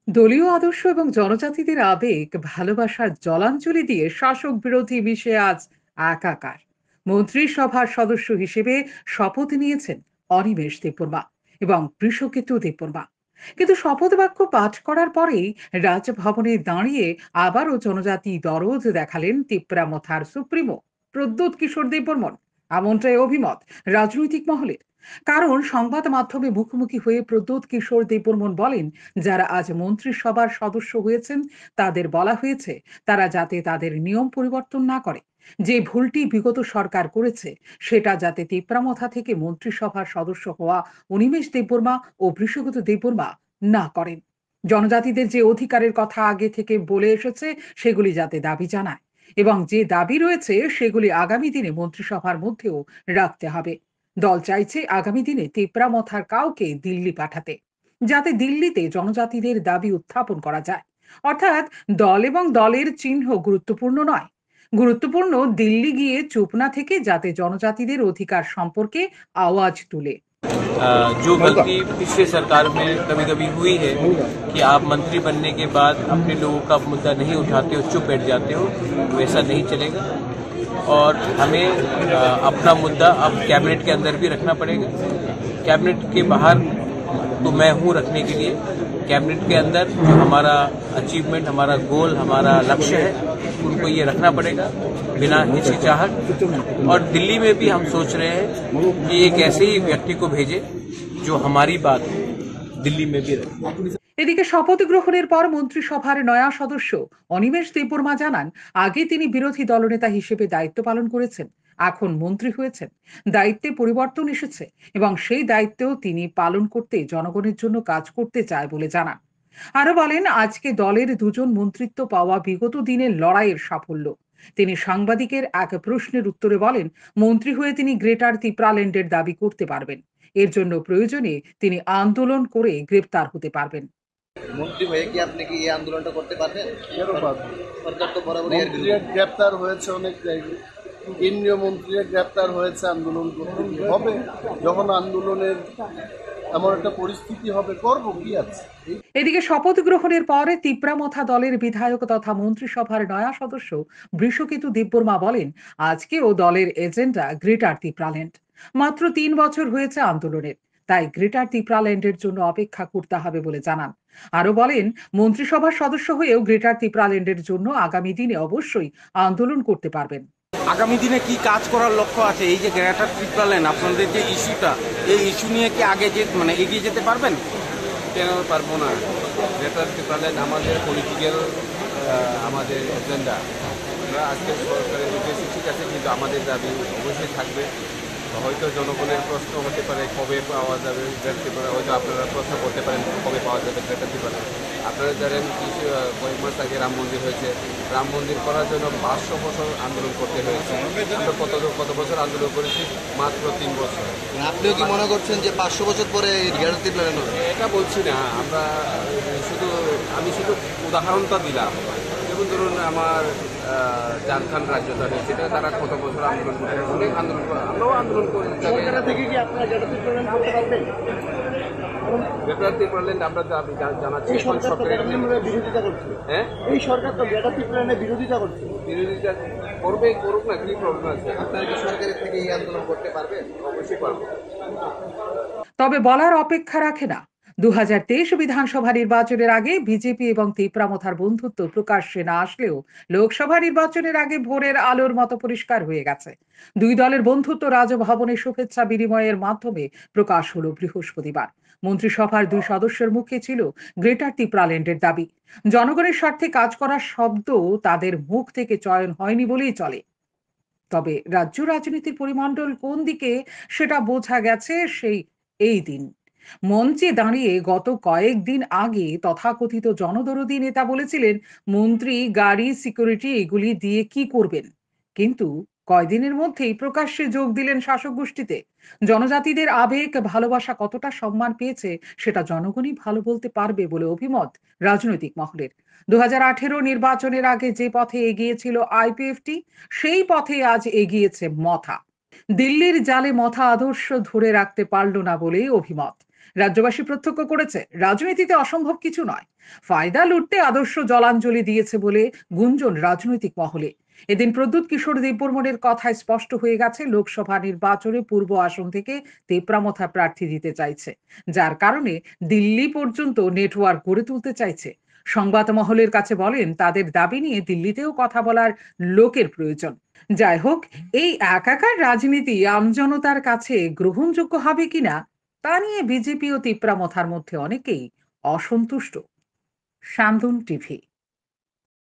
দলীয় আদর্শ এবং জনজাতিদের আবেগ ভালোবাসার জলাঞ্জলি দিয়ে শাসক বিরোধী মিশে আজ একাকার। মন্ত্রিসভার সদস্য হিসেবে শপথ নিয়েছেন অনিমেষ দেববর্মা এবং বৃষকেতু দেববর্মা। কিন্তু শপথ বাক্য পাঠ করার পরেই রাজভবনে দাঁড়িয়ে আবারও জনজাতি দরদ দেখালেন তিপ্রামথার সুপ্রিমো প্রদ্যোৎ কিশোর দেববর্মন। এমনটাই অভিমত রাজনৈতিক মহলের। কারণ সংবাদ মাধ্যমে মুখোমুখি হয়ে প্রদ্যোৎ কিশোর দেববর্মন বলেন, যারা আজ মন্ত্রিসভার সদস্য হয়েছেন তাদের বলা হয়েছে তারা যাতে তাদের নিয়ম পরিবর্তন না করে। যে ভুলটি বিগত সরকার করেছে সেটা যাতে তিপ্রামথা থেকে মন্ত্রিসভার সদস্য হওয়া অনিমেষ দেববর্মা ও বৃষগত দেববর্মা না করেন। জনজাতিদের যে অধিকারের কথা আগে থেকে বলে এসেছে সেগুলি যাতে দাবি জানায় এবং যে দাবি রয়েছে সেগুলি আগামী দিনে মন্ত্রিসভার মধ্যেও রাখতে হবে। দল চাইছে আগামী দিনে তিপ্রামথার কাউকে দিল্লি পাঠাতে, যাতে দিল্লিতে জনজাতিদের দাবি উত্থাপন করা যায়। অর্থাৎ দল এবং দলের চিহ্ন গুরুত্বপূর্ণ নয়, গুরুত্বপূর্ণ দিল্লি গিয়ে চুপ না থেকে যাতে জনজাতিদের অধিকার সম্পর্কে আওয়াজ তুলে। जो गलती पिछले सरकार में कभी कभी हुई है कि आप मंत्री बनने के बाद अपने लोगों का मुद्दा नहीं उठाते हो, चुप बैठ जाते हो, वैसा नहीं चलेगा। और हमें अपना मुद्दा अब कैबिनेट के अंदर भी रखना पड़ेगा। कैबिनेट के बाहर तो मैं हूँ रखने के लिए, कैबिनेट के अंदर जो हमारा अचीवमेंट, हमारा गोल, हमारा लक्ष्य है, उनको ये रखना पड़ेगा बिना हिचकिचाहट। और दिल्ली में भी हम सोच रहे हैं कि एक ऐसे ही व्यक्ति को भेजे जो हमारी बात दिल्ली में भी रखे। এদিকে শপথ গ্রহণের পর মন্ত্রিসভার নয়া সদস্য অনিমেষ দেববর্মা জানান, আগে তিনি বিরোধী দলনেতা হিসেবে দায়িত্ব পালন করেছেন, এখন মন্ত্রী হয়েছেন। দায়িত্বে পরিবর্তন এসেছে এবং সেই দায়িত্বেও তিনি পালন করতে জনগণের জন্য কাজ করতে চায় বলে জানান। আরো বলেন, আজকে দলের দুজন মন্ত্রিত্ব পাওয়া বিগত দিনের লড়াইয়ের সাফল্য। তিনি সাংবাদিকের এক প্রশ্নের উত্তরে বলেন, মন্ত্রী হয়ে তিনি গ্রেটার তিপ্রাল্যান্ডের দাবি করতে পারবেন। এর জন্য প্রয়োজনে তিনি আন্দোলন করে গ্রেপ্তার হতে পারবেন। মন্ত্রী হয়ে কি আপনি কি এই আন্দোলনটা করতে পারবেন? কেন পারবেন? সরকার তো বরাবরই মন্ত্রীরা গ্রেপ্তার হয়েছে অনেক জায়গায়, কেন্দ্রীয় মন্ত্রীরা গ্রেপ্তার হয়েছে, আন্দোলন করতে কি হবে? যখন আন্দোলনের এমন একটা পরিস্থিতি হবে, করবো কি আছে। এদিকে শপথ গ্রহণের পরে তিপ্রামথা দলের বিধায়ক তথা মন্ত্রিসভার নয়া সদস্য বৃষকেতু দেববর্মা বলেন, আজকেও দলের এজেন্ডা গ্রেটার তিপ্রাল্যান্ড। মাত্র ৩ বছর হয়েছে আন্দোলনের, তাই গ্রেটার তিপ্রাল্যান্ডের জন্য অপেক্ষা করতে হবে বলে জানান। আরো বলেন, মন্ত্রিসভার সদস্য হয়েও গ্রেটার তিপ্রাল্যান্ডের জন্য আগামী দিনে অবশ্যই আন্দোলন করতে পারবেন। আগামী দিনে কি কাজ করার লক্ষ্য আছে? এই যে গ্রেটার ত্রিপুরাল্যান্ড আপনাদের যে ইস্যুটা, এই ইস্যু নিয়ে কি আগে এগিয়ে যেতে পারবেন? কেন পারবো না? গ্রেটার ত্রিপুরাল্যান্ড আমাদের পলিটিক্যাল আমাদের এজেন্ডা। আমরা আজকে সরকারের উদ্দেশ্যে ঠিক আছে, কিন্তু আমাদের দাবি অবশ্যই থাকবে। হয়তো জনগণের প্রশ্ন হতে পারে কবে পাওয়া যাবে গ্রেটার ত্রিপুরা, হয়তো আপনারা প্রশ্ন করতে পারেন কবে পাওয়া যাবে গ্রেটার ত্রিপুরাল্যান্ড। আপনারা জানেন কয়েক মাস আগে রাম মন্দির হয়েছে, রাম মন্দির করার জন্য 500 বছর আন্দোলন করতে হয়েছে। আমরা কত বছর আন্দোলন করেছি? মাত্র 3 বছর। আপনিও কি মনে করছেন যে 500 বছর পরে গ্রেটার তিপ্রাল্যান্ড হবে? এটা বলছি না, আমি শুধু উদাহরণটা দিলাম। যেমন ধরুন আমার ঝাড়খণ্ড রাজ্যটা হয়েছে, তারা কত বছর আন্দোলন করে, অনেক আন্দোলন করে, আমরাও আন্দোলন করে। থেকে কি আপনারা গ্রেটার তিপ্রাল্যান্ড করতে পারবেন? গ্রেটার তিপ্রাল্যান্ড আমরা জানাচ্ছি এই এখন সরকার তো সরকারের বিরোধিতা করছে। হ্যাঁ, এই সরকার তো গ্রেটার তিপ্রাল্যান্ডের বিরোধিতা করছে। বিরোধিতা করুক না, কি প্রবলেম আছে? আপনারা কি সরকারের থেকে এই আন্দোলন করতে পারবেন? অবশ্যই পারবো। তবে বলার অপেক্ষা রাখে না। 2023 বিধানসভা নির্বাচনের আগে বিজেপি এবং তিপ্রামথার বন্ধুত্ব প্রকাশ্যে না আসলেও লোকসভা নির্বাচনের আগে ভোরের আলোর মতো পরিষ্কার হয়ে গেছে। দুই দলের বন্ধুত্ব রাজভবনে শুভেচ্ছা বিনিময়ের মাধ্যমে প্রকাশ হলো বৃহস্পতিবার। মন্ত্রিসভার 2 সদস্যের মুখে ছিল গ্রেটার তিপ্রাল্যান্ডের দাবি। জনগণের স্বার্থে কাজ করার শব্দ তাদের মুখ থেকে চয়ন হয়নি বলেই চলে। তবে রাজ্য রাজনীতির পরিমণ্ডল কোন দিকে সেটা বোঝা গেছে এই দিন। মঞ্চে দাঁড়িয়ে গত কয়েকদিন আগে তথাকথিত জনদরদী নেতা বলেছিলেন, মন্ত্রী, গাড়ি, সিকিউরিটি এগুলি দিয়ে কি করবেন? কিন্তু কয়দিনের মধ্যেই প্রকাশ্যে যোগ দিলেন শাসক গোষ্ঠীতে। জনজাতিদের আবেগ ভালোবাসা কতটা সম্মান পেয়েছে সেটা জনগণই ভালো বলতে পারবে বলে অভিমত রাজনৈতিক মহলের। 2018 নির্বাচনের আগে যে পথে এগিয়েছিল আইপিএফটি, সেই পথে আজ এগিয়েছে মথা। দিল্লির জালে মথা আদর্শ ধরে রাখতে পারল না বলেই অভিমত। রাজ্যবাসী প্রত্যক্ষ করেছে রাজনীতিতে অসম্ভব কিছু নয়। ফায়দা লুটতে আদর্শ জলাঞ্জলি দিয়েছে বলে গুঞ্জন রাজনৈতিক মহলে। এদিন প্রদ্যুৎ কিশোর দেববর্মনের কথায় স্পষ্ট হয়ে গেছে, লোকসভা নির্বাচনে পূর্ব আসন থেকে তেপরামথা প্রার্থী দিতে চাইছে, যার কারণে দিল্লি পর্যন্ত নেটওয়ার্ক গড়ে তুলতে চাইছে। সংবাদ মহলের কাছে বলেন, তাদের দাবি নিয়ে দিল্লিতেও কথা বলার লোকের প্রয়োজন। যাই হোক, এই একাকার রাজনীতি আমজনতার কাছে গ্রহণযোগ্য হবে কিনা তা নিয়ে বিজেপি ও তিপ্রামথার মধ্যে অনেকেই অসন্তুষ্ট। শান্তন টিভি।